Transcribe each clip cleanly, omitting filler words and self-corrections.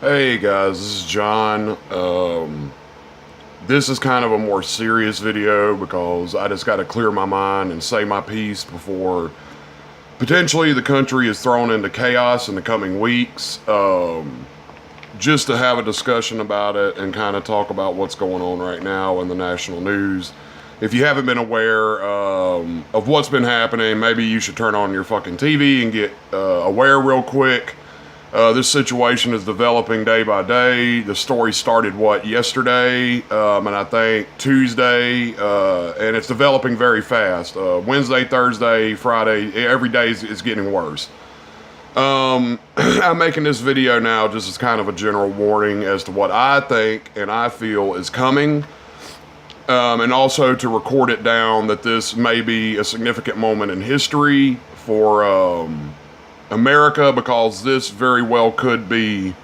Hey guys, this is John. This is kind of a more serious video because I just got to clear my mind and say my piece before potentially the country is thrown into chaos in the coming weeks. Just to have a discussion about it and kind of talk about what's going on right now in the national news. If you haven't been aware of what's been happening, maybe you should turn on your fucking TV and get aware real quick. This situation is developing day by day. The story started, yesterday, and I think Tuesday, and it's developing very fast. Wednesday, Thursday, Friday, every day is getting worse. I'm making this video now just as kind of a general warning as to what I think and I feel is coming, and also to record it down that this may be a significant moment in history for America, because this very well could be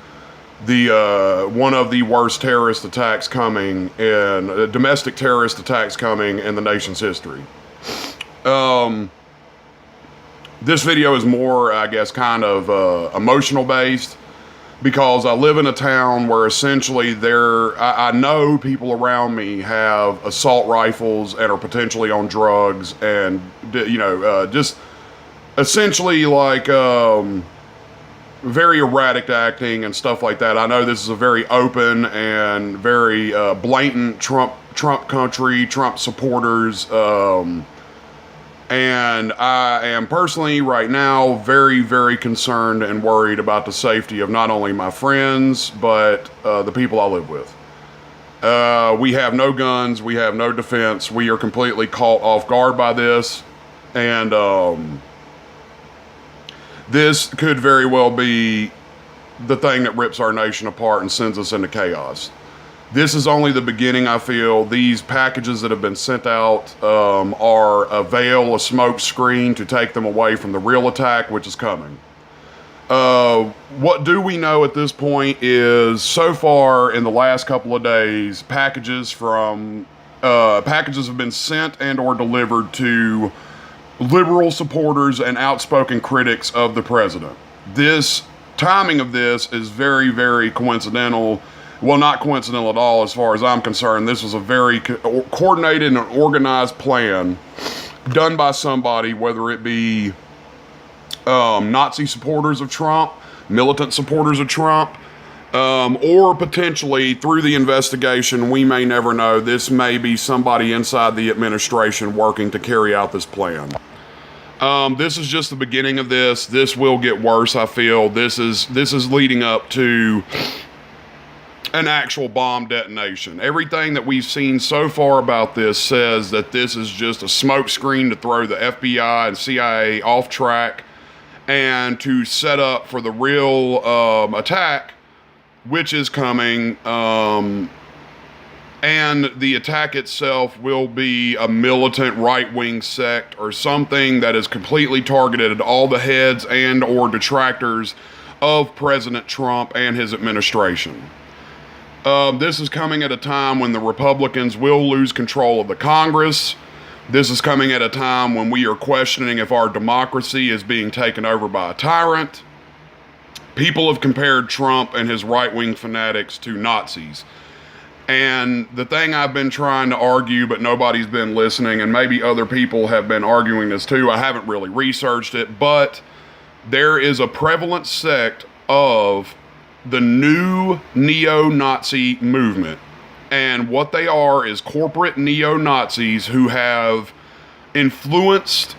the one of the worst terrorist attacks coming, and domestic terrorist attacks coming in the nation's history. This video is more, I guess, kind of emotional based, because I live in a town where essentially I know people around me have assault rifles and are potentially on drugs, and just essentially like very erratic acting and stuff like that. I know this is a very open and very blatant Trump country, Trump supporters, and I am personally right now very, very concerned and worried about the safety of not only my friends, but the people I live with. We have no guns, we have no defense, we are completely caught off guard by this, and this could very well be the thing that rips our nation apart and sends us into chaos. This is only the beginning, I feel. These packages that have been sent out are a veil, a smoke screen to take them away from the real attack, which is coming. What do we know at this point is, so far in the last couple of days, packages have been sent and or delivered to liberal supporters and outspoken critics of the president. This timing of this is very, very coincidental. Well, not coincidental at all as far as I'm concerned. This was a very coordinated and organized plan done by somebody, whether it be Nazi supporters of Trump, militant supporters of Trump, or potentially through the investigation, we may never know, this may be somebody inside the administration working to carry out this plan. This is just the beginning of this. This will get worse, I feel. This is leading up to an actual bomb detonation. Everything that we've seen so far about this says that this is just a smokescreen to throw the FBI and CIA off track and to set up for the real attack, which is coming. And the attack itself will be a militant right-wing sect or something that is completely targeted at all the heads and or detractors of President Trump and his administration. This is coming at a time when the Republicans will lose control of the Congress. This is coming at a time when we are questioning if our democracy is being taken over by a tyrant. People have compared Trump and his right-wing fanatics to Nazis. And the thing I've been trying to argue, but nobody's been listening, and maybe other people have been arguing this too, I haven't really researched it, but there is a prevalent sect of the new neo-Nazi movement. And what they are is corporate neo-Nazis who have influenced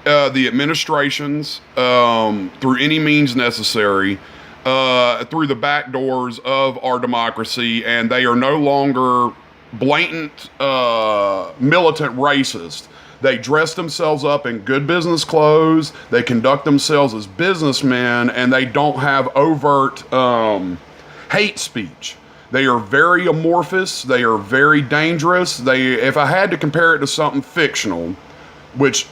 the administrations through any means necessary, through the back doors of our democracy, and they are no longer blatant militant racist. They dress themselves up in good business clothes, they conduct themselves as businessmen, and they don't have overt hate speech. They are very amorphous, they are very dangerous. If I had to compare it to something fictional, which,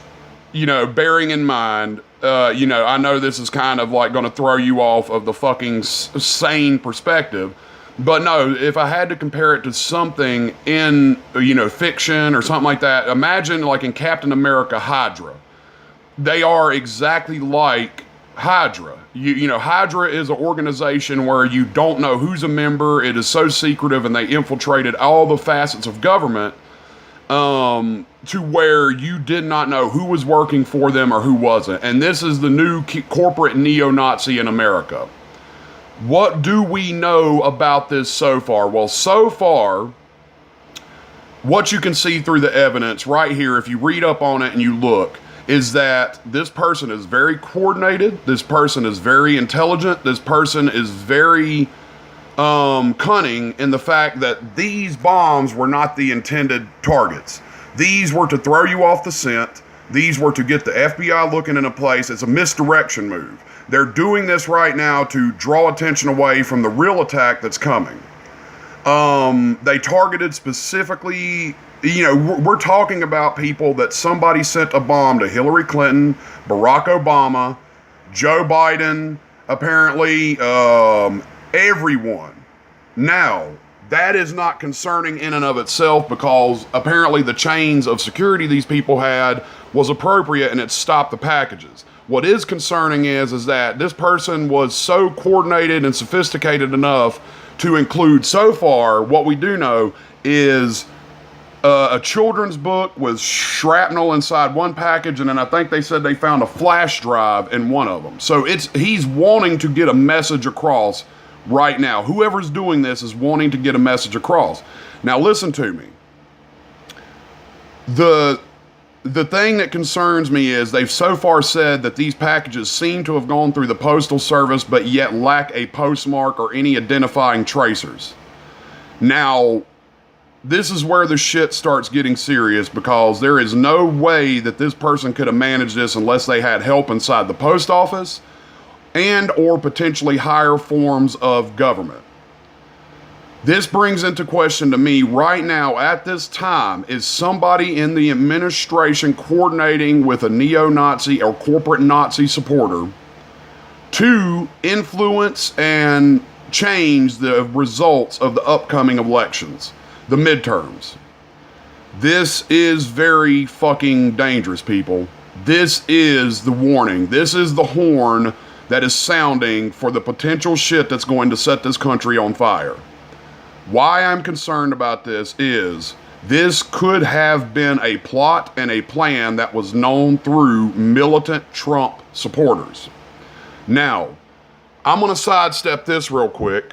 bearing in mind, I know this is kind of like going to throw you off of the fucking sane perspective, but no, if I had to compare it to something in, fiction or something like that, imagine like in Captain America Hydra. They are exactly like Hydra. Hydra is an organization where you don't know who's a member. It is so secretive, and they infiltrated all the facets of government to where you did not know who was working for them or who wasn't. And this is the new corporate neo-Nazi in America. What do we know about this so far? Well, so far, what you can see through the evidence right here, if you read up on it and you look, is that this person is very coordinated. This person is very intelligent. This person is very cunning in the fact that these bombs were not the intended targets. These were to throw you off the scent. These were to get the FBI looking in a place. It's a misdirection move. They're doing this right now to draw attention away from the real attack that's coming. They targeted specifically, we're talking about people that somebody sent a bomb to Hillary Clinton, Barack Obama, Joe Biden, apparently everyone. Now, that is not concerning in and of itself, because apparently the chains of security these people had was appropriate and it stopped the packages. What is concerning is that this person was so coordinated and sophisticated enough to include, so far, what we do know is a children's book with shrapnel inside one package, and then I think they said they found a flash drive in one of them. So he's wanting to get a message across right now. Whoever's doing this is wanting to get a message across. Now listen to me. The thing that concerns me is they've so far said that these packages seem to have gone through the Postal Service, but yet lack a postmark or any identifying tracers. Now, this is where the shit starts getting serious, because there is no way that this person could have managed this unless they had help inside the post office and or potentially higher forms of government. This brings into question to me right now at this time, is somebody in the administration coordinating with a neo-Nazi or corporate Nazi supporter to influence and change the results of the upcoming elections, the midterms. This is very fucking dangerous, people. This is the warning. This is the horn that is sounding for the potential shit that's going to set this country on fire. Why I'm concerned about this is this could have been a plot and a plan that was known through militant Trump supporters. Now, I'm going to sidestep this real quick,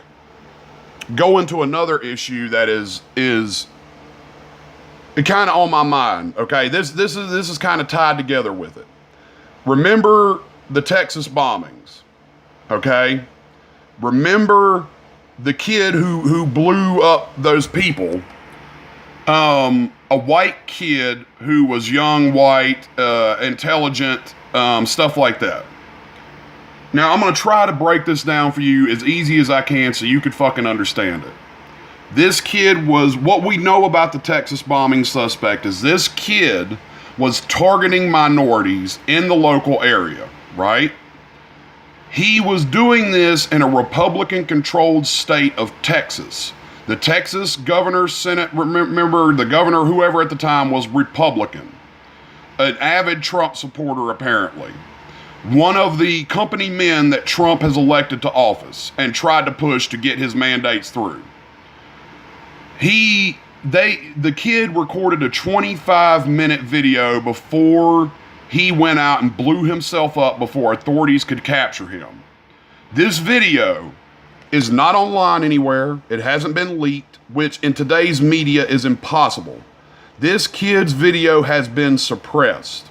go into another issue that is kind of on my mind. Okay, this is kind of tied together with it. Remember the Texas bombings, okay? Remember the kid who blew up those people, a white kid who was young, white, intelligent, stuff like that. Now, I'm going to try to break this down for you as easy as I can so you could fucking understand it. This kid was, what we know about the Texas bombing suspect is this kid was targeting minorities in the local area, right? He was doing this in a Republican-controlled state of Texas. The Texas governor, Senate, remember, the governor, whoever at the time, was Republican. An avid Trump supporter, apparently. One of the company men that Trump has elected to office and tried to push to get his mandates through. The kid recorded a 25-minute video before he went out and blew himself up before authorities could capture him. This video is not online anywhere. It hasn't been leaked, which in today's media is impossible. This kid's video has been suppressed.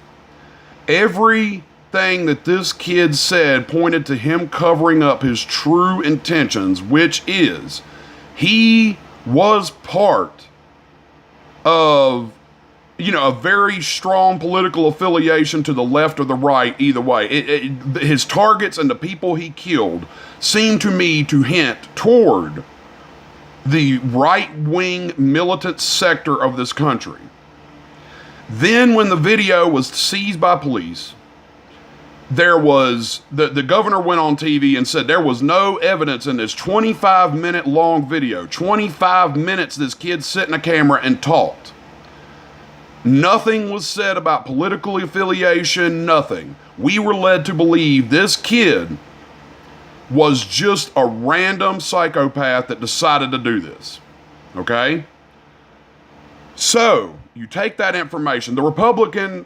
Everything that this kid said pointed to him covering up his true intentions, which is he was part of a very strong political affiliation to the left or the right, either way. His targets and the people he killed seem to me to hint toward the right-wing militant sector of this country. Then when the video was seized by police, there was, the governor went on TV and said there was no evidence in this 25-minute long video. 25 minutes this kid sit in a camera and talked. Nothing was said about political affiliation, nothing. we were led to believe this kid was just a random psychopath that decided to do this. Okay? So, you take that information. The Republican,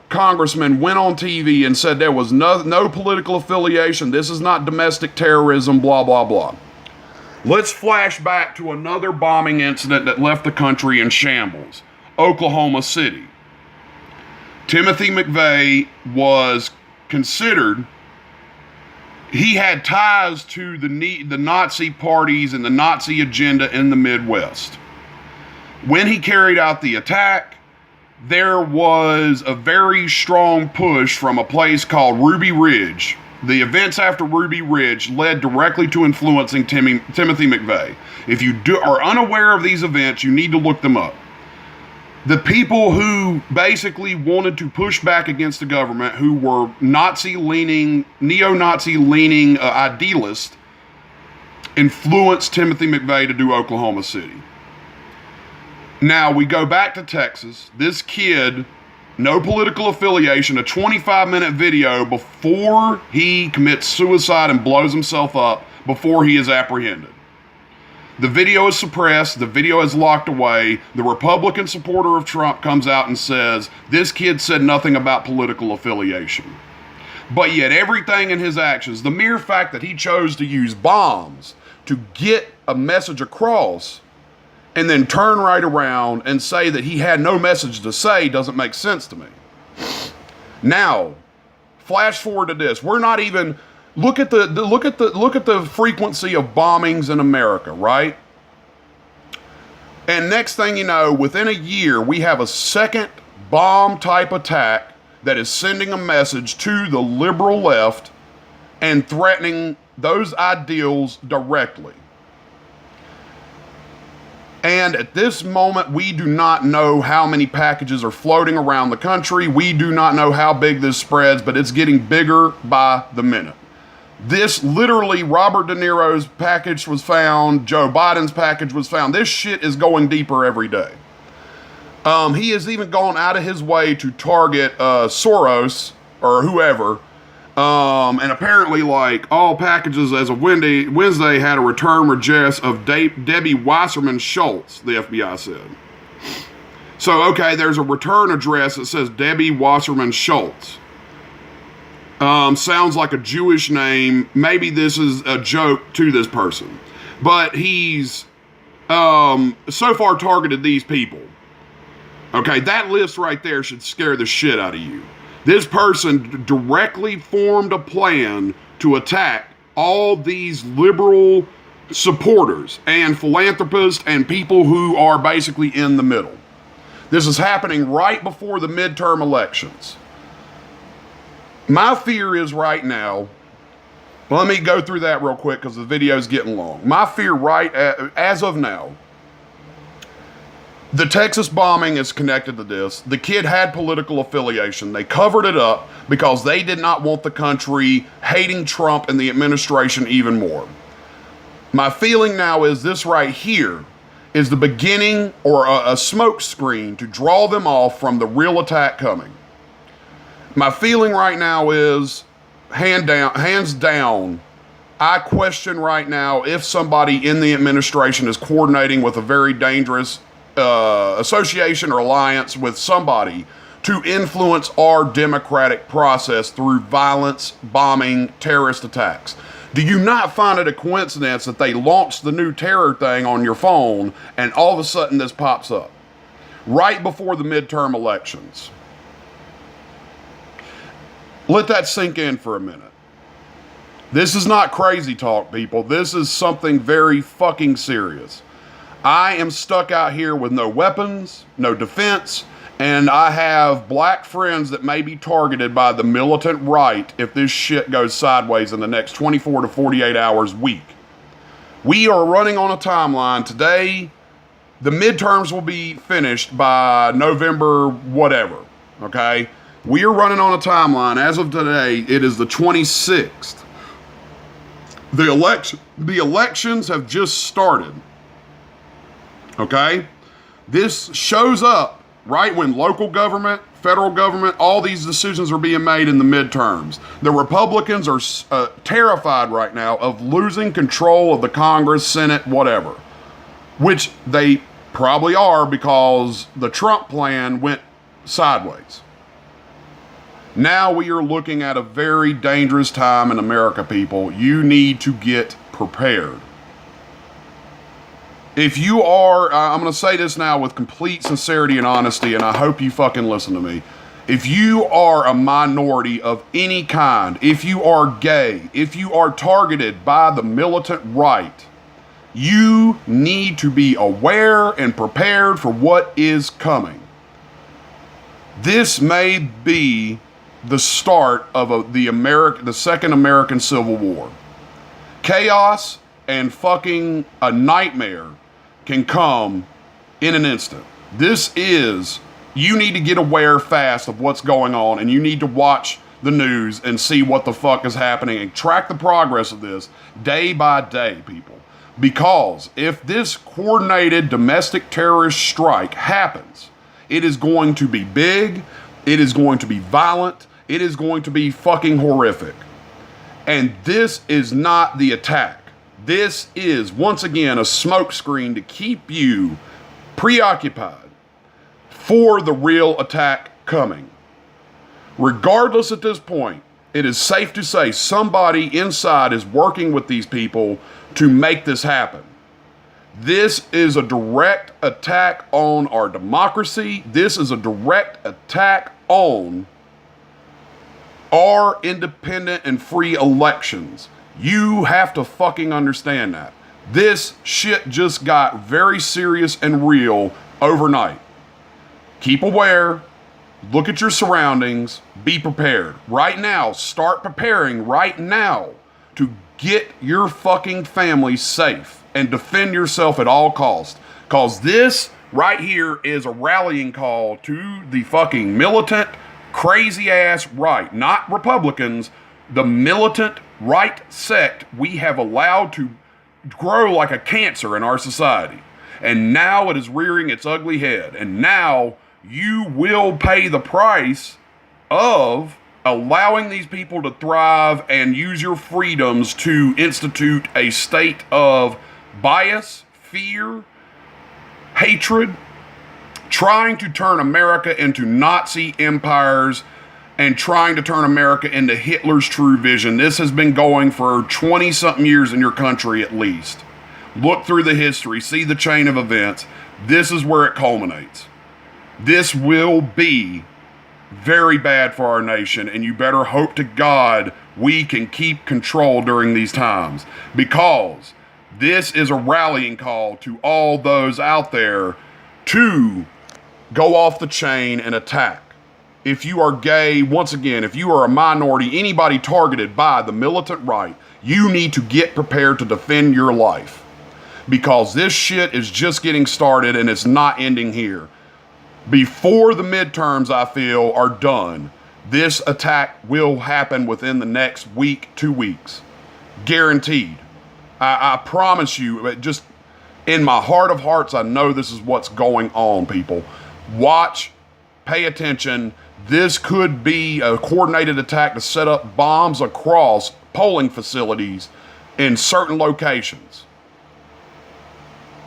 congressman went on TV and said there was no political affiliation. This is not domestic terrorism, blah, blah, blah. Let's flash back to another bombing incident that left the country in shambles. Oklahoma City. Timothy McVeigh was considered, he had ties to the Nazi parties and the Nazi agenda in the Midwest. When he carried out the attack, there was a very strong push from a place called Ruby Ridge. The events after Ruby Ridge led directly to influencing Timothy McVeigh. If you are unaware of these events, you need to look them up. The people who basically wanted to push back against the government, who were neo-Nazi-leaning idealists, influenced Timothy McVeigh to do Oklahoma City. Now, we go back to Texas. This kid, no political affiliation, a 25-minute video before he commits suicide and blows himself up before he is apprehended. The video is suppressed. The video is locked away. The Republican supporter of Trump comes out and says, this kid said nothing about political affiliation. But yet everything in his actions, the mere fact that he chose to use bombs to get a message across and then turn right around and say that he had no message to say doesn't make sense to me. Now, flash forward to this. We're not even... Look at the frequency of bombings in America, right? And next thing you know, within a year, we have a second bomb type attack that is sending a message to the liberal left and threatening those ideals directly. And at this moment, we do not know how many packages are floating around the country. We do not know how big this spreads, but it's getting bigger by the minute. This literally, Robert De Niro's package was found, Joe Biden's package was found. This shit is going deeper every day. He has even gone out of his way to target Soros or whoever. And apparently, like, all packages as of Wednesday had a return address of Debbie Wasserman Schultz, the FBI said. So, okay, there's a return address that says Debbie Wasserman Schultz. Sounds like a Jewish name. Maybe this is a joke to this person. But he's so far targeted these people. Okay, that list right there should scare the shit out of you. This person directly formed a plan to attack all these liberal supporters and philanthropists and people who are basically in the middle. This is happening right before the midterm elections. My fear is right now, let me go through that real quick because the video is getting long. My fear as of now, the Texas bombing is connected to this. The kid had political affiliation. They covered it up because they did not want the country hating Trump and the administration even more. My feeling now is this right here is the beginning or a smoke screen to draw them off from the real attack coming. My feeling right now is, hands down, I question right now if somebody in the administration is coordinating with a very dangerous association or alliance with somebody to influence our democratic process through violence, bombing, terrorist attacks. Do you not find it a coincidence that they launched the new terror thing on your phone and all of a sudden this pops up right before the midterm elections? Let that sink in for a minute. This is not crazy talk, people. This is something very fucking serious. I am stuck out here with no weapons, no defense, and I have black friends that may be targeted by the militant right if this shit goes sideways in the next 24 to 48 hours week. We are running on a timeline. Today, the midterms will be finished by November whatever, okay? We are running on a timeline. As of today, it is the 26th. The elections have just started. Okay? This shows up right when local government, federal government, all these decisions are being made in the midterms. The Republicans are terrified right now of losing control of the Congress, Senate, whatever, which they probably are because the Trump plan went sideways. Now we are looking at a very dangerous time in America, people. You need to get prepared. If you are, I'm going to say this now with complete sincerity and honesty, and I hope you fucking listen to me. If you are a minority of any kind, if you are gay, if you are targeted by the militant right, you need to be aware and prepared for what is coming. This may be the start of the second American Civil War. Chaos and fucking a nightmare can come in an instant. You need to get aware fast of what's going on, and you need to watch the news and see what the fuck is happening and track the progress of this day by day, people. Because if this coordinated domestic terrorist strike happens, it is going to be big, it is going to be violent, it is going to be fucking horrific. And this is not the attack. This is, once again, a smokescreen to keep you preoccupied for the real attack coming. Regardless at this point, it is safe to say somebody inside is working with these people to make this happen. This is a direct attack on our democracy. This is a direct attack on our independent and free elections. You have to fucking understand that. This shit just got very serious and real overnight. Keep aware. Look at your surroundings. Be prepared. Right now, start preparing right now to get your fucking family safe and defend yourself at all costs. Because this right here is a rallying call to the fucking militant, crazy ass right. Not Republicans. The militant right sect we have allowed to grow like a cancer in our society. And now it is rearing its ugly head. And now you will pay the price of allowing these people to thrive and use your freedoms to institute a state of bias, fear, hatred, trying to turn America into Nazi empires and trying to turn America into Hitler's true vision. This has been going for 20-something years in your country at least. Look through the history, see the chain of events. This is where it culminates. This will be very bad for our nation, and you better hope to God we can keep control during these times, because this is a rallying call to all those out there to go off the chain and attack. If you are gay, once again, if you are a minority, anybody targeted by the militant right, you need to get prepared to defend your life. Because this shit is just getting started and it's not ending here. Before the midterms, I feel, are done, this attack will happen within the next week, 2 weeks. Guaranteed. I promise you, just in my heart of hearts, I know this is what's going on, people. Watch, pay attention. This could be a coordinated attack to set up bombs across polling facilities in certain locations.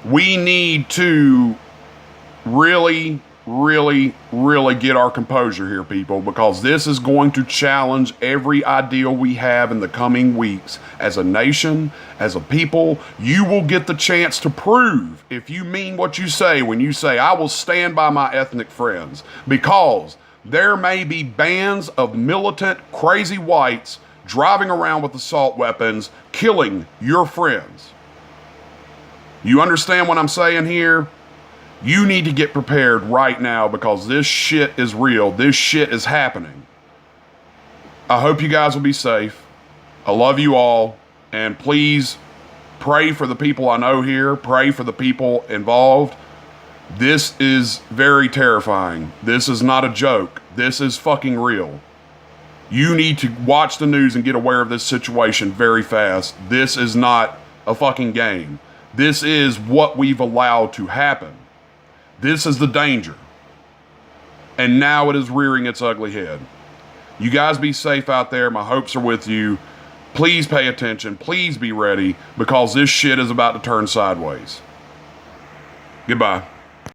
We need to really get our composure here, people, because this is going to challenge every ideal we have in the coming weeks. As a nation, as a people, you will get the chance to prove if you mean what you say when you say, I will stand by my ethnic friends, because there may be bands of militant, crazy whites driving around with assault weapons, killing your friends. You understand what I'm saying here? You need to get prepared right now, because this shit is real. This shit is happening. I hope you guys will be safe. I love you all. And please pray for the people I know here. Pray for the people involved. This is very terrifying. This is not a joke. This is fucking real. You need to watch the news and get aware of this situation very fast. This is not a fucking game. This is what we've allowed to happen. This is the danger. and now it is rearing its ugly head. You guys be safe out there. My hopes are with you. Please pay attention. Please be ready, because this shit is about to turn sideways. Goodbye.